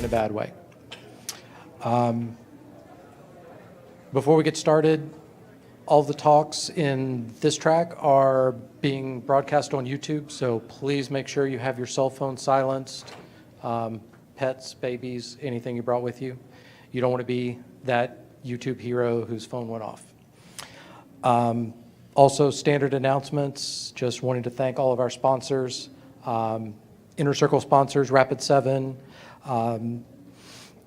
in a bad way. Before we get started, all the talks in this track are being broadcast on YouTube, so please make sure you have your cell phone silenced, pets, babies, anything you brought with you. You don't want to be that YouTube hero whose phone went off. Also, standard announcements, just wanting to thank all of our sponsors, Inner Circle sponsors, Rapid7,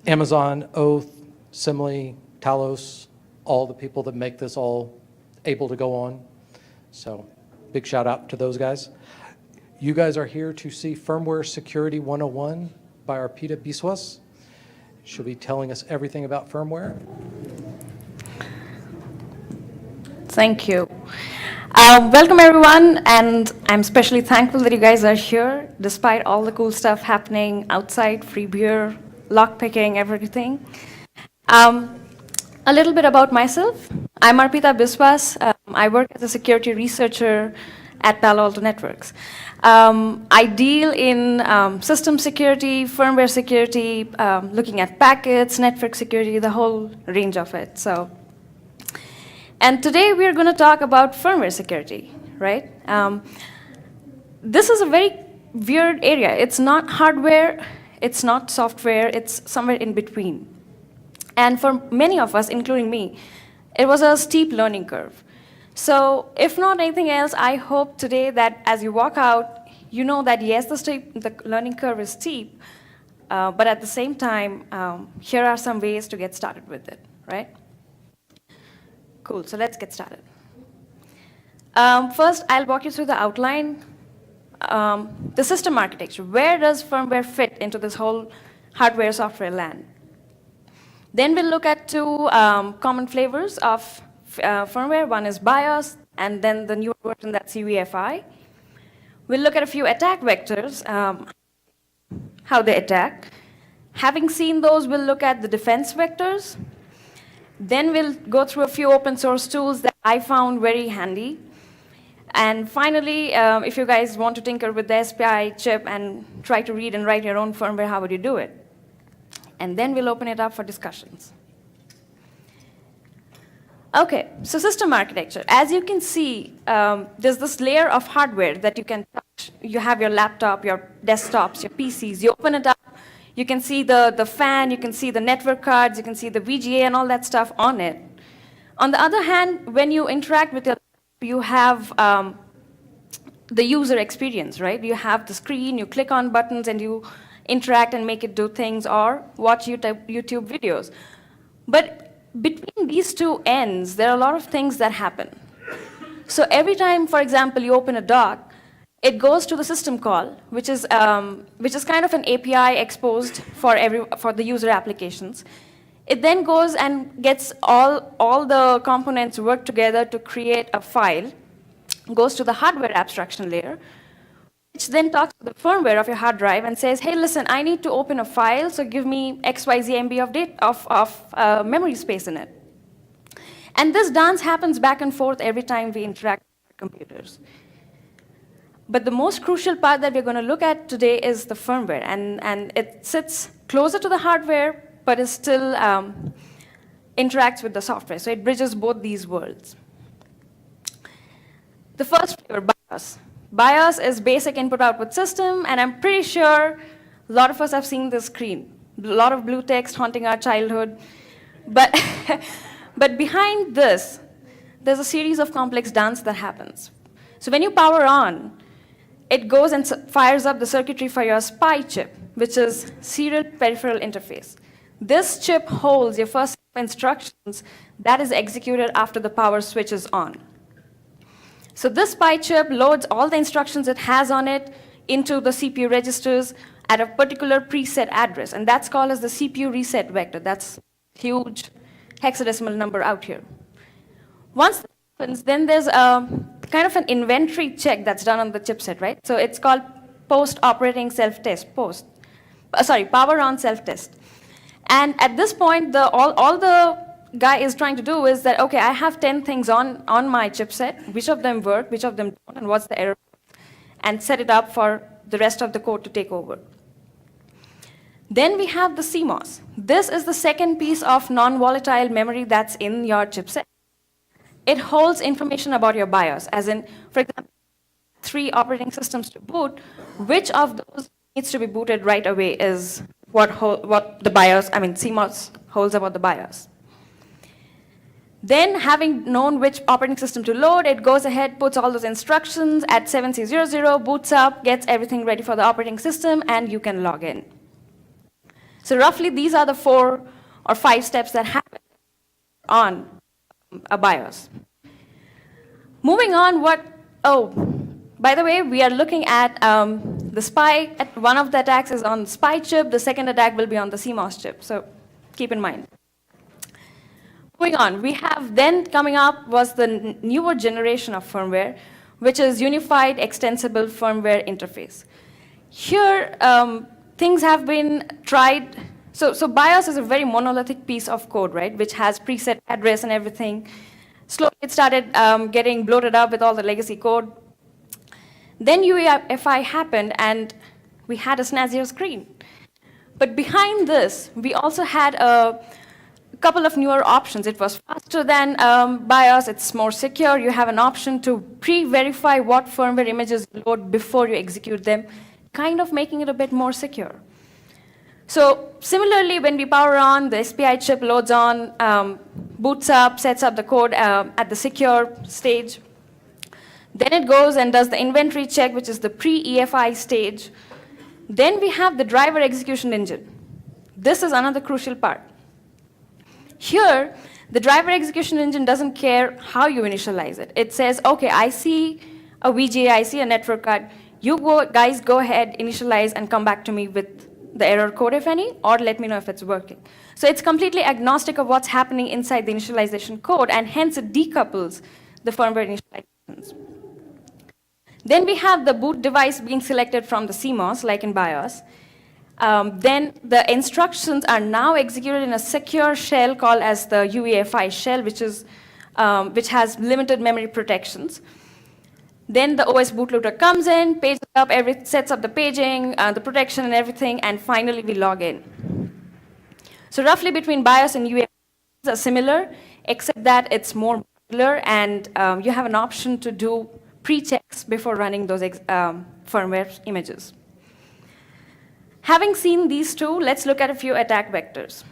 Amazon, Oath, Simile, Talos, all the people that make this all able to go on. So big shout out to those guys. You guys are here to see Firmware Security 101 by Arpita Biswas. She'll be telling us everything about firmware. Thank you. Welcome everyone, and I'm especially thankful that you guys are here despite all the cool stuff happening outside, free beer, lockpicking, everything. A little bit about myself. I'm Arpita Biswas. I work as a security researcher at Palo Alto Networks. I deal in system security, firmware security, looking at packets, network security, the whole range of it. And today we're going to talk about firmware security, right? This is a very weird area. It's not hardware, it's not software, it's somewhere in between. And for many of us, including me, it was a steep learning curve. So if not anything else, I hope today that as you walk out, you know that yes, the learning curve is steep, but at the same time, here are some ways to get started with it, right? Cool, so let's get started. First, I'll walk you through the outline. The system architecture. Where does firmware fit into this whole hardware-software land? Then we'll look at two common flavors of firmware. One is BIOS, and then the newer version that's UEFI. We'll look at a few attack vectors, how they attack. Having seen those, we'll look at the defense vectors. Then we'll go through a few open source tools that I found very handy. And finally, if you guys want to tinker with the SPI chip and try to read and write your own firmware, how would you do it? And then we'll open it up for discussions. Okay, so system architecture. As you can see, there's this layer of hardware that you can touch. You have your laptop, your desktops, your PCs. You open it up, you can see the fan, you can see the network cards, you can see the VGA and all that stuff on it. On the other hand, when you interact with your laptop, you have the user experience, right? You have the screen, you click on buttons, and you interact and make it do things or watch YouTube videos. But between these two ends, there are a lot of things that happen. So every time, for example, you open a dock, it goes to the system call, which is kind of an API exposed for the user applications. It then goes and gets all the components work together to create a file, goes to the hardware abstraction layer, which then talks to the firmware of your hard drive and says, hey, listen, I need to open a file, so give me XYZ MB of memory space in it. And this dance happens back and forth every time we interact with computers. But the most crucial part that we're going to look at today is the firmware. And it sits closer to the hardware, but it still interacts with the software. So it bridges both these worlds. The first flavor, BIOS. BIOS is basic input-output system, and I'm pretty sure a lot of us have seen this screen. A lot of blue text haunting our childhood. But, but behind this, there's a series of complex dance that happens. So when you power on, it goes and fires up the circuitry for your SPI chip, which is serial peripheral interface. This chip holds your first instructions that is executed after the power switch is on. So this SPI chip loads all the instructions it has on it into the CPU registers at a particular preset address, and that's called as the CPU reset vector. That's a huge hexadecimal number out here. Once that happens, then there's a kind of an inventory check that's done on the chipset, right? So it's called post-operating self-test, power on self-test. And at this point, all the guy is trying to do is that, okay, I have 10 things on my chipset, which of them work, which of them don't, and what's the error, and set it up for the rest of the code to take over. Then we have the CMOS. This is the second piece of non-volatile memory that's in your chipset. It holds information about your BIOS, as in, for example, 3 operating systems to boot, which of those needs to be booted right away is what the BIOS, CMOS holds about the BIOS. Then, having known which operating system to load, it goes ahead, puts all those instructions at 7C00, boots up, gets everything ready for the operating system, and you can log in. So roughly, these are the 4 or 5 steps that happen on a BIOS. Moving on, by the way, we are looking at the SPY. One of the attacks is on the SPY chip. The second attack will be on the CMOS chip. So keep in mind. Moving on, we have then coming up was the newer generation of firmware, which is Unified Extensible Firmware Interface. Here, things have been tried. So BIOS is a very monolithic piece of code, right, which has preset address and everything. Slowly, it started getting bloated up with all the legacy code. Then UEFI happened, and we had a snazzier screen. But behind this, we also had a couple of newer options. It was faster than BIOS. It's more secure. You have an option to pre-verify what firmware images you load before you execute them, kind of making it a bit more secure. So similarly, when we power on, the SPI chip loads on, boots up, sets up the code at the secure stage. Then it goes and does the inventory check, which is the pre-EFI stage. Then we have the driver execution engine. This is another crucial part. Here, the driver execution engine doesn't care how you initialize it. It says, OK, I see a VGA, I see a network card. You guys go ahead, initialize, and come back to me with the error code, if any, or let me know if it's working. So it's completely agnostic of what's happening inside the initialization code, and hence it decouples the firmware initializations. Then we have the boot device being selected from the CMOS, like in BIOS. Then the instructions are now executed in a secure shell called as the UEFI shell, which has limited memory protections. Then the OS bootloader comes in, pages up, sets up the paging, the protection and everything, and finally we log in. So roughly between BIOS and UEFI are similar, except that it's more modular, and you have an option to do pre-checks before running those firmware images. Having seen these two, let's look at a few attack vectors.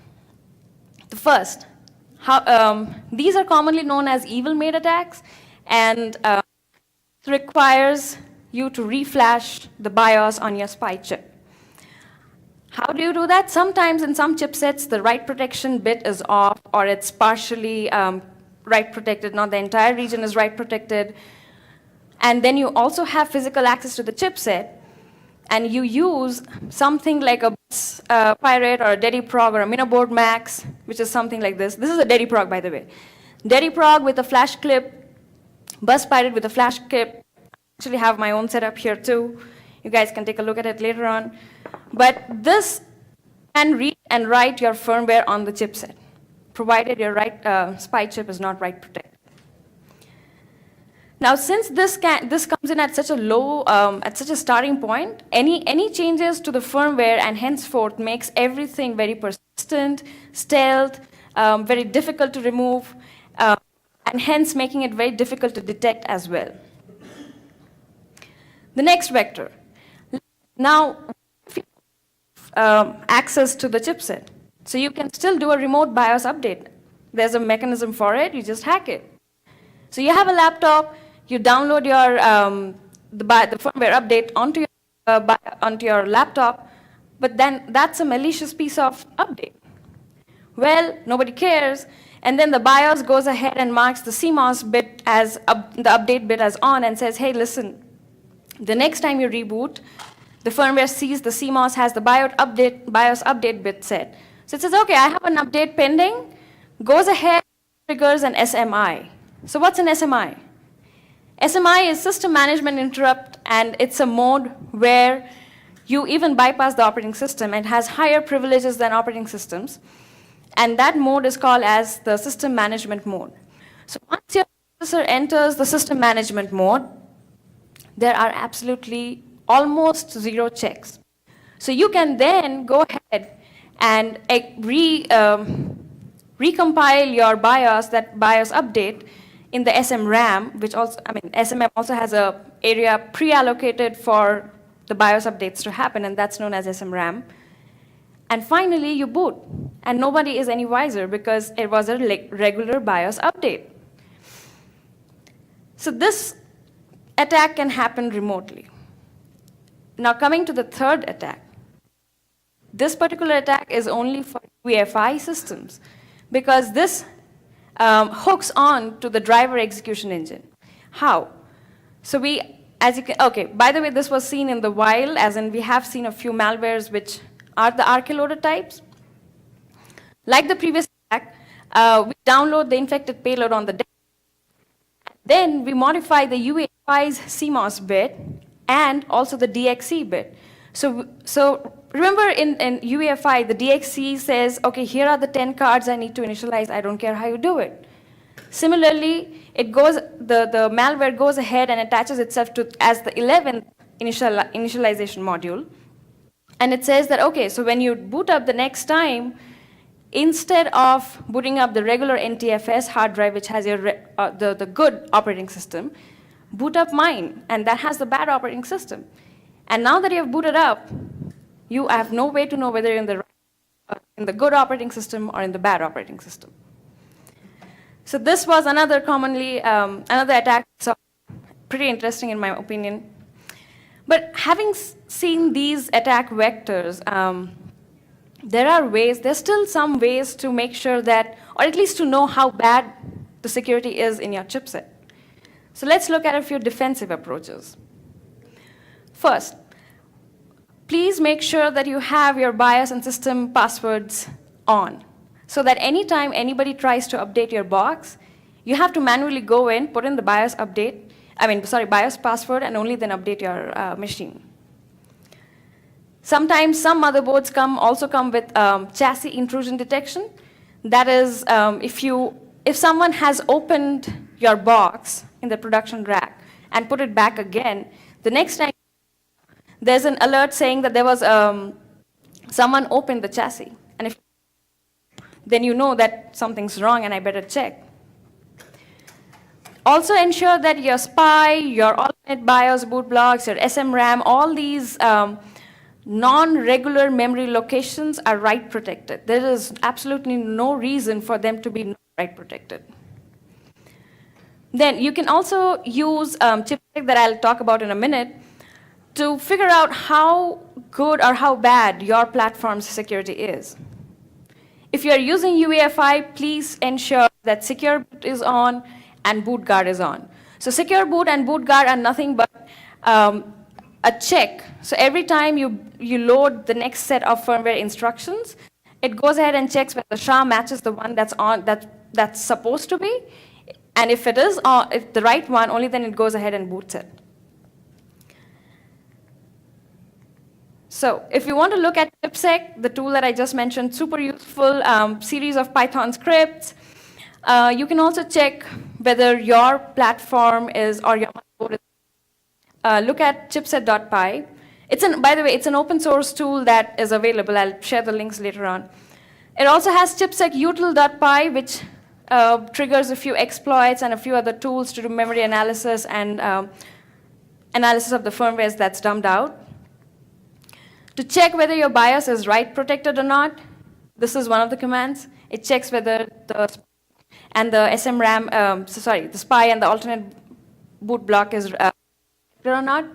The first, these are commonly known as evil-made attacks, and it requires you to reflash the BIOS on your SPY chip. How do you do that? Sometimes in some chipsets, the write protection bit is off, or it's partially write protected, not the entire region is write protected. And then you also have physical access to the chipset, and you use something like a bus pirate or a DediProg or a Minoboard Max, which is something like this. This is a DediProg, by the way. DediProg with a flash clip, bus pirate with a flash clip. I actually have my own setup here too. You guys can take a look at it later on. But this can read and write your firmware on the chipset, provided your SPY chip is not write protected. Now, since this comes in at such a low, at such a starting point, any changes to the firmware and henceforth makes everything very persistent, stealth, very difficult to remove, and hence making it very difficult to detect as well. The next vector. Now, access to the chipset. So you can still do a remote BIOS update. There's a mechanism for it, you just hack it. So you have a laptop, you download your the firmware update onto your laptop, but then that's a malicious piece of update. Well, nobody cares, and then the BIOS goes ahead and marks the CMOS bit as the update bit as on and says, hey, listen, the next time you reboot, the firmware sees the CMOS has the BIOS update bit set. So it says, okay, I have an update pending, goes ahead, triggers an SMI. So what's an SMI? SMI is System Management Interrupt, and it's a mode where you even bypass the operating system and has higher privileges than operating systems. And that mode is called as the System Management Mode. So once your processor enters the System Management Mode, there are absolutely almost zero checks. So you can then go ahead and recompile your BIOS, that BIOS update, in the SMRAM, which also, SMM also has a area pre-allocated for the BIOS updates to happen, and that's known as SMRAM. And finally, you boot, and nobody is any wiser because it was a regular BIOS update. So this attack can happen remotely. Now coming to the third attack. This particular attack is only for UEFI systems because this hooks on to the driver execution engine. How? So okay, by the way, this was seen in the wild, as in we have seen a few malwares which are the RK-loader types. Like the previous attack, we download the infected payload on the disk. Then we modify the UEFI's CMOS bit and also the DXC bit. So remember in UEFI, the DXC says, okay, here are the 10 cards I need to initialize. I don't care how you do it. Similarly, the malware goes ahead and attaches itself to as the 11th initialization module. And it says that, okay, so when you boot up the next time, instead of booting up the regular NTFS hard drive, which has the good operating system, boot up mine, and that has the bad operating system. And now that you have booted up, you have no way to know whether you're in the good operating system or in the bad operating system. So this was another attack, so pretty interesting in my opinion. But having seen these attack vectors, there's still some ways to make sure that, or at least to know how bad the security is in your chipset. So let's look at a few defensive approaches. First, please make sure that you have your BIOS and system passwords on, so that anytime anybody tries to update your box, you have to manually go in, put in the BIOS BIOS password, and only then update your machine. Sometimes some motherboards also come with chassis intrusion detection. That is, if someone has opened your box in the production rack and put it back again, the next time there's an alert saying that there was someone opened the chassis, and then you know that something's wrong and I better check. Also ensure that your SPI, your alternate BIOS boot blocks, your SMRAM, all these non-regular memory locations are write protected. There is absolutely no reason for them to be not write protected. Then you can also use chipcheck that I'll talk about in a minute to figure out how good or how bad your platform's security is. If you're using UEFI, please ensure that secure boot is on and boot guard is on. So secure boot and boot guard are nothing but a check. So every time you load the next set of firmware instructions, it goes ahead and checks whether the SHA matches the one that's supposed to be. And if it is if the right one, only then it goes ahead and boots it. So if you want to look at chipsec, the tool that I just mentioned, super useful series of Python scripts. You can also check whether your platform is, or your motherboard is. Look at chipset.py. By the way, it's an open source tool that is available. I'll share the links later on. It also has chipsecutil.py, which triggers a few exploits and a few other tools to do memory analysis and analysis of the firmware that's dumped out. To check whether your BIOS is write protected or not, this is one of the commands. It checks whether the SMRAM, the SPI and the alternate boot block is or not.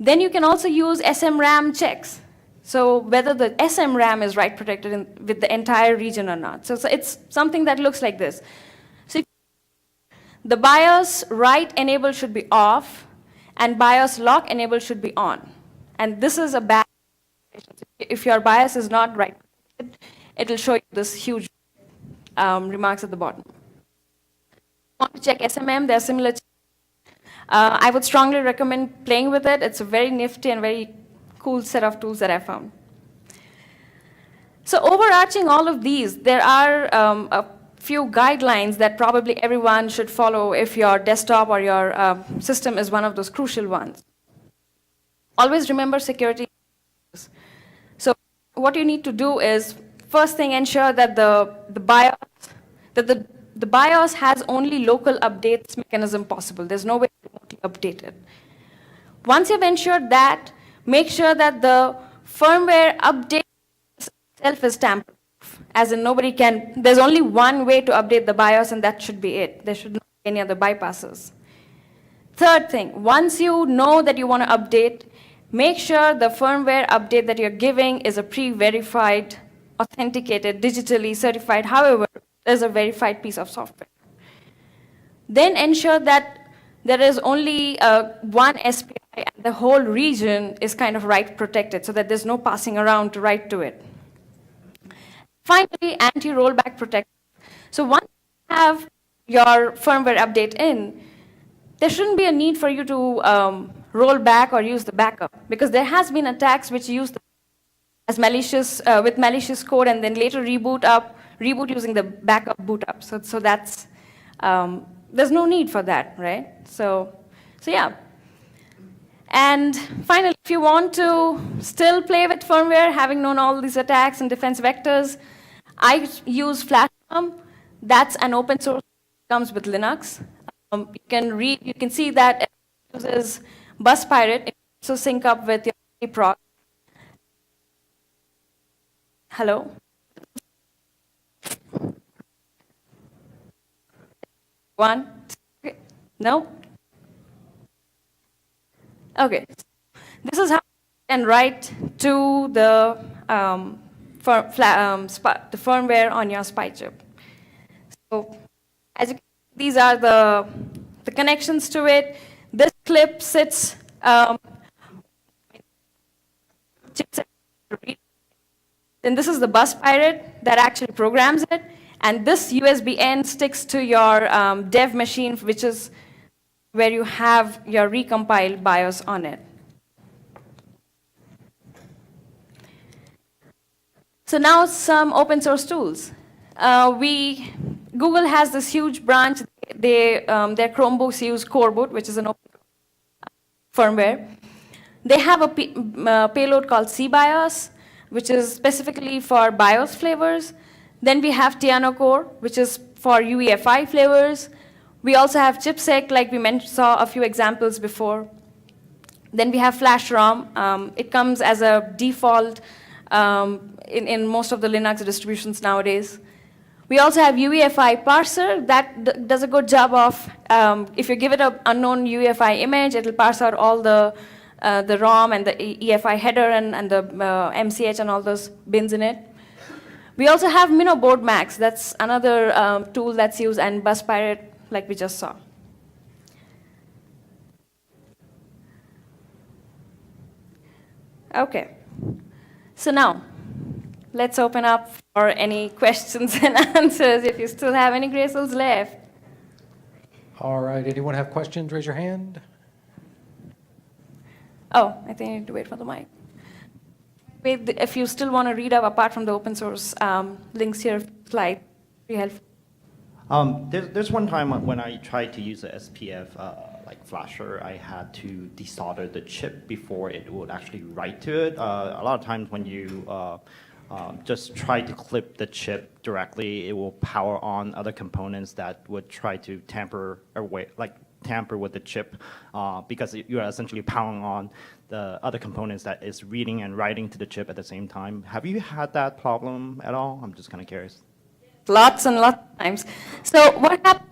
Then you can also use SMRAM checks. So whether the SMRAM is write protected with the entire region or not. So it's something that looks like this. So the BIOS write enable should be off, and BIOS lock enable should be on. And this is a bad situation. If your BIOS is not write protected, it will show you this huge remarks at the bottom. Want to check SMM? There are similar. I would strongly recommend playing with it. It's a very nifty and very cool set of tools that I found. So overarching all of these, there are a few guidelines that probably everyone should follow if your desktop or your system is one of those crucial ones. Always remember security what you need to do is, first thing, ensure that the BIOS, that the BIOS has only local updates mechanism possible. There's no way to remotely update it. Once you've ensured that, make sure that the firmware update itself is tamper-proof, as in nobody can, there's only one way to update the BIOS, and that should be it. There should not be any other bypasses. Third thing, once you know that you want to update, make sure the firmware update that you're giving is a pre-verified, authenticated, digitally certified, however, is a verified piece of software. Then ensure that there is only one SPI and the whole region is kind of write protected so that there's no passing around to write to it. Finally, anti-rollback protection. So once you have your firmware update in, there shouldn't be a need for you to roll back or use the backup, because there has been attacks which use the as malicious with malicious code and then later reboot using the backup boot up. So that's there's no need for that, right? So yeah. And finally, if you want to still play with firmware, having known all these attacks and defense vectors, I use FlashROM. That's an open source, comes with Linux. You can see that it uses bus pirate. It can also sync up with your proc. Hello? One? No? Okay. This is how you can write to the firmware on your SPI chip. So as you can see, these are the connections to it. This clip sits chipset. Then this is the bus pirate that actually programs it. And this USB end sticks to your dev machine, which is where you have your recompiled BIOS on it. So now some open source tools. Google has this huge branch. Their Chromebooks use Coreboot, which is an open firmware. They have a payload called cBIOS, which is specifically for BIOS flavors. Then we have TianoCore, which is for UEFI flavors. We also have chipsec, like we saw a few examples before. Then we have FlashROM. It comes as a default in most of the Linux distributions nowadays. We also have UEFI parser that does a good job of, if you give it an unknown UEFI image, it'll parse out all the ROM and the EFI header and the MCH and all those bins in it. We also have MinoBoard Max. That's another tool that's used, and Bus Pirate, like we just saw. Okay. So now, let's open up for any questions and answers if you still have any gray cells left. All right, anyone have questions? Raise your hand. Oh, I think I need to wait for the mic. Wait, if you still want to read up apart from the open source links here, slide, be helpful. There's one time when I tried to use a SPF like flasher, I had to desolder the chip before it would actually write to it. A lot of times when you just try to clip the chip directly, it will power on other components that would try to tamper with the chip because you are essentially powering on the other components that is reading and writing to the chip at the same time. Have you had that problem at all? I'm just kind of curious. Lots and lots of times. So what happens?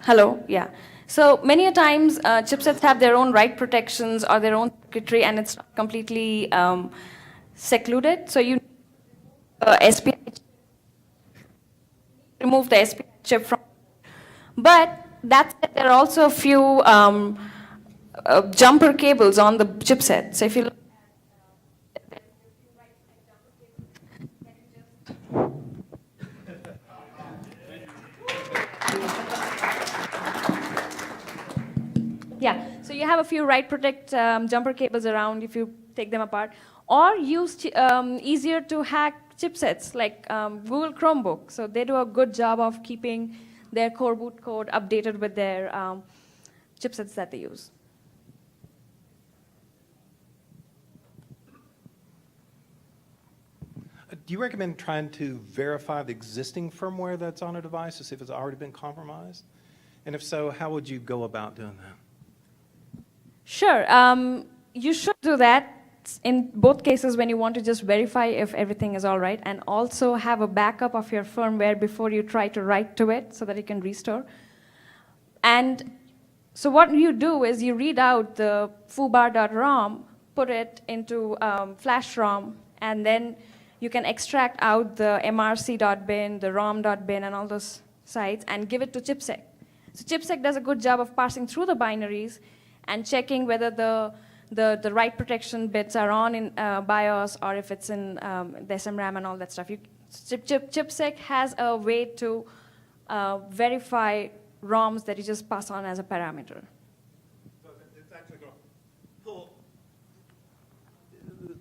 Hello, yeah. So many a times chipsets have their own write protections or their own circuitry, and it's not completely secluded. So you SPI remove the SPI chip from. But that said, there are also a few jumper cables on the chipset. So if you look yeah, so you have a few write protect jumper cables around if you take them apart. Or use easier to hack chipsets like Google Chromebook. So they do a good job of keeping their core boot code updated with their chipsets that they use. Do you recommend trying to verify the existing firmware that's on a device to see if it's already been compromised? And if so, how would you go about doing that? Sure. You should do that in both cases when you want to just verify if everything is all right, and also have a backup of your firmware before you try to write to it so that you can restore. And so what you do is you read out the foobar.rom, put it into flash ROM, and then you can extract out the mrc.bin, the rom.bin, and all those sites, and give it to chipsec. So chipsec does a good job of parsing through the binaries and checking whether the write protection bits are on in BIOS or if it's in the SMRAM and all that stuff. Chipsec has a way to verify ROMs that you just pass on as a parameter. So it's actually going to pull,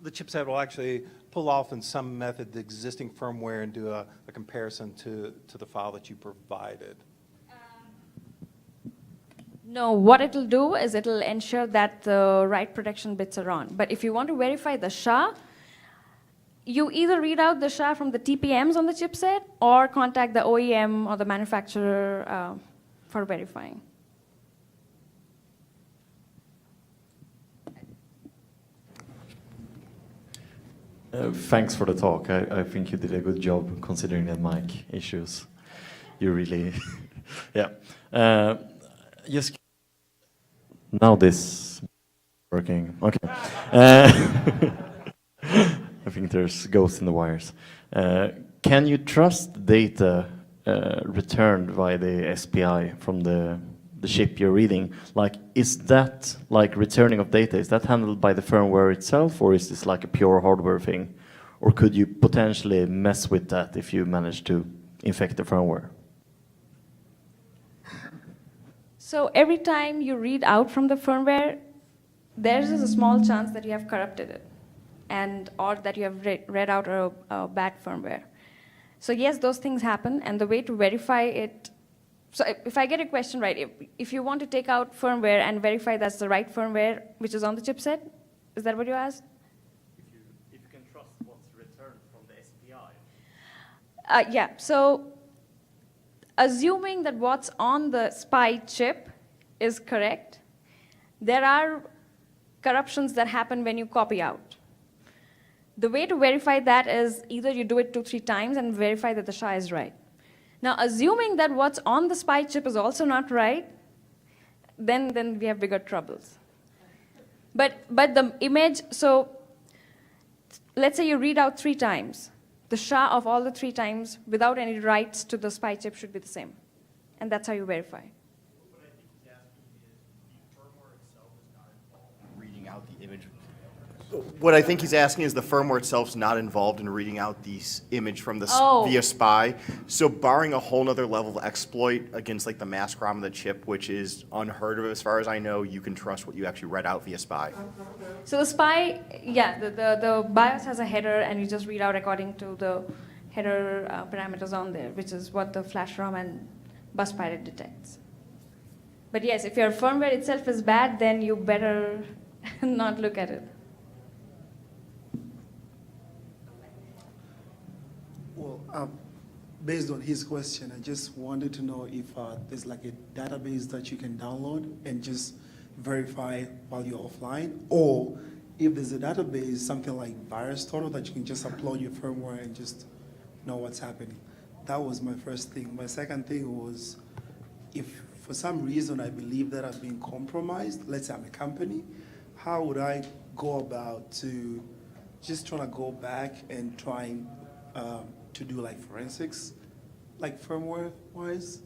the chipset will actually pull off in some method the existing firmware and do a comparison to the file that you provided. No, what it'll do is it'll ensure that the write protection bits are on. But if you want to verify the SHA, you either read out the SHA from the TPMs on the chipset or contact the OEM or the manufacturer for verifying. Thanks for the talk. I think you did a good job considering the mic issues. You really, yeah. Just now this working. Okay. I think there's ghosts in the wires. Can you trust data returned via the SPI from the chip you're reading? Like, is that like returning of data? Is that handled by the firmware itself, or is this like a pure hardware thing? Or could you potentially mess with that if you manage to infect the firmware? So every time you read out from the firmware, there is a small chance that you have corrupted it, or that you have read out a bad firmware. So yes, those things happen, and the way to verify it, so if I get a question right, if you want to take out firmware and verify that's the right firmware which is on the chipset, is that what you asked? If you can trust what's returned from the SPI. Yeah, so assuming that what's on the SPI chip is correct, there are corruptions that happen when you copy out. The way to verify that is either you do it 2-3 times and verify that the SHA is right. Now, assuming that what's on the SPI chip is also not right, then we have bigger troubles. But the image, so let's say you read out 3 times. The SHA of all the 3 times without any writes to the SPI chip should be the same. And that's how you verify. What I think he's asking is the firmware itself is not involved in reading out the image. What I think he's asking is the firmware itself is not involved in reading out the image from the via SPI. So barring a whole nother level of exploit against like the mask ROM of the chip, which is unheard of as far as I know, you can trust what you actually read out via SPI. So the SPI, yeah, the BIOS has a header, and you just read out according to the header parameters on there, which is what the flash ROM and bus pirate detects. But yes, if your firmware itself is bad, then you better not look at it. Well, based on his question, I just wanted to know if there's like a database that you can download and just verify while you're offline, or if there's a database, something like VirusTotal, that you can just upload your firmware and just know what's happening. That was my first thing. My second thing was, if for some reason I believe that I've been compromised, let's say I'm a company, how would I go about to just trying to go back and trying to do like forensics, like firmware-wise?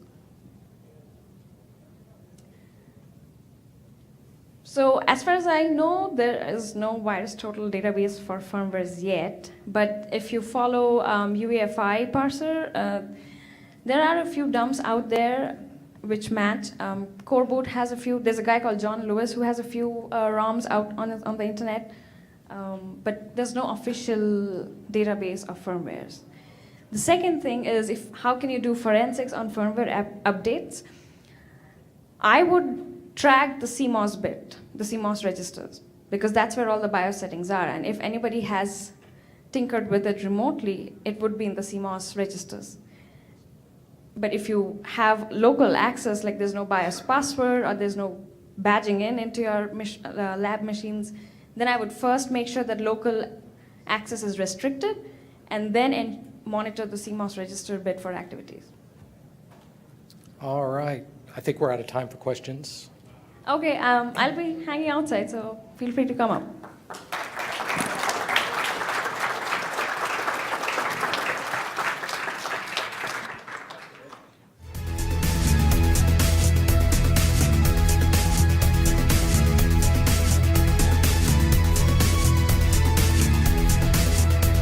So as far as I know, there is no VirusTotal database for firmwares yet. But if you follow UEFI parser, there are a few dumps out there which match. Coreboot has a few. There's a guy called John Lewis who has a few ROMs out on the internet. But there's no official database of firmwares. The second thing is, how can you do forensics on firmware updates? I would track the CMOS bit, the CMOS registers, because that's where all the BIOS settings are. And if anybody has tinkered with it remotely, it would be in the CMOS registers. But if you have local access, like there's no BIOS password or there's no badging into your lab machines, then I would first make sure that local access is restricted and then monitor the CMOS register bit for activities. All right. I think we're out of time for questions. Okay, I'll be hanging outside, so feel free to come up.